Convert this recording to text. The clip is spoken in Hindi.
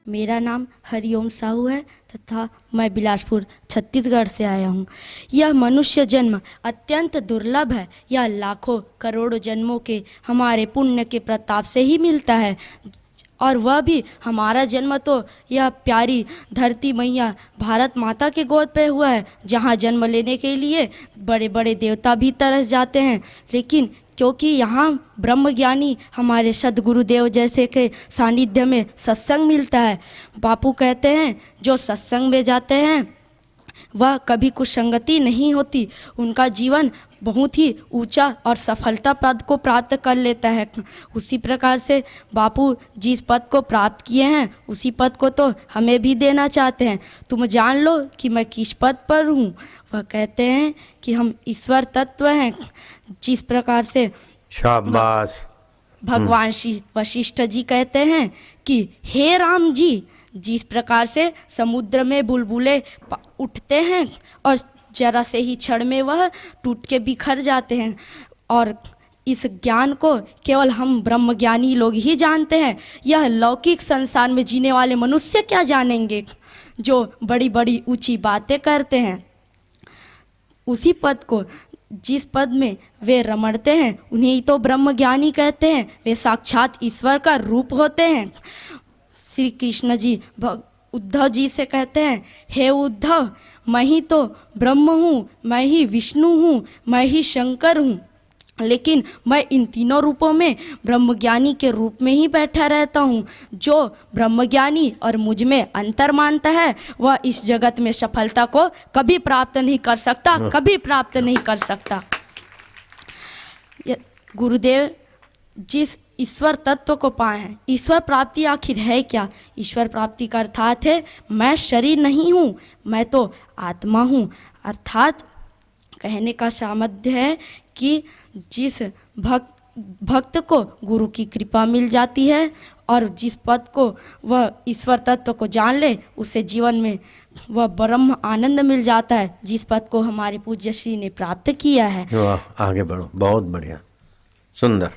मेरा नाम हरिओम साहू है तथा मैं बिलासपुर छत्तीसगढ़ से आया हूँ। यह मनुष्य जन्म अत्यंत दुर्लभ है। यह लाखों करोड़ों जन्मों के हमारे पुण्य के प्रताप से ही मिलता है, और वह भी हमारा जन्म तो यह प्यारी धरती मैया भारत माता के गोद पे हुआ है, जहाँ जन्म लेने के लिए बड़े बड़े देवता भी तरस जाते हैं। लेकिन क्योंकि यहाँ ब्रह्म ज्ञानी हमारे सद्गुरुदेव जैसे के सानिध्य में सत्संग मिलता है। बापू कहते हैं जो सत्संग में जाते हैं वह कभी कुसंगति नहीं होती, उनका जीवन बहुत ही ऊंचा और सफलता पद को प्राप्त कर लेता है। उसी प्रकार से बापू जिस पद को प्राप्त किए हैं उसी पद को तो हमें भी देना चाहते हैं। तुम जान लो कि मैं किस पद पर हूँ। वह कहते हैं कि हम ईश्वर तत्व हैं। जिस प्रकार से शाबाश। भगवान श्री वशिष्ठ जी कहते हैं कि हे राम जी, जिस प्रकार से समुद्र में बुलबुले उठते हैं और जरा से ही क्षण में वह टूट के बिखर जाते हैं, और इस ज्ञान को केवल हम ब्रह्मज्ञानी लोग ही जानते हैं। यह लौकिक संसार में जीने वाले मनुष्य क्या जानेंगे जो बड़ी बड़ी ऊंची बातें करते हैं। उसी पद को जिस पद में वे रमणते हैं उन्हें ही तो ब्रह्मज्ञानी कहते हैं। वे साक्षात ईश्वर का रूप होते हैं। श्री कृष्ण जी उद्धव जी से कहते हैं, हे उद्धव, मैं ही तो ब्रह्म हूँ, मैं ही विष्णु हूँ, मैं ही शंकर हूँ, लेकिन मैं इन तीनों रूपों में ब्रह्मज्ञानी के रूप में ही बैठा रहता हूँ। जो ब्रह्मज्ञानी और मुझ में अंतर मानता है वह इस जगत में सफलता को कभी प्राप्त नहीं कर सकता, कभी प्राप्त नहीं कर सकता। गुरुदेव जिस ईश्वर तत्व को पाए हैं, ईश्वर प्राप्ति आखिर है क्या? ईश्वर प्राप्ति का अर्थात है मैं शरीर नहीं हूँ, मैं तो आत्मा हूँ। अर्थात कहने का सामर्थ्य है कि जिस भक्त को गुरु की कृपा मिल जाती है और जिस पद को वह ईश्वर तत्व को जान ले, उसे जीवन में वह ब्रह्म आनंद मिल जाता है, जिस पद को हमारे पूज्य श्री ने प्राप्त किया है। आगे बढ़ो, बहुत बढ़िया, सुंदर।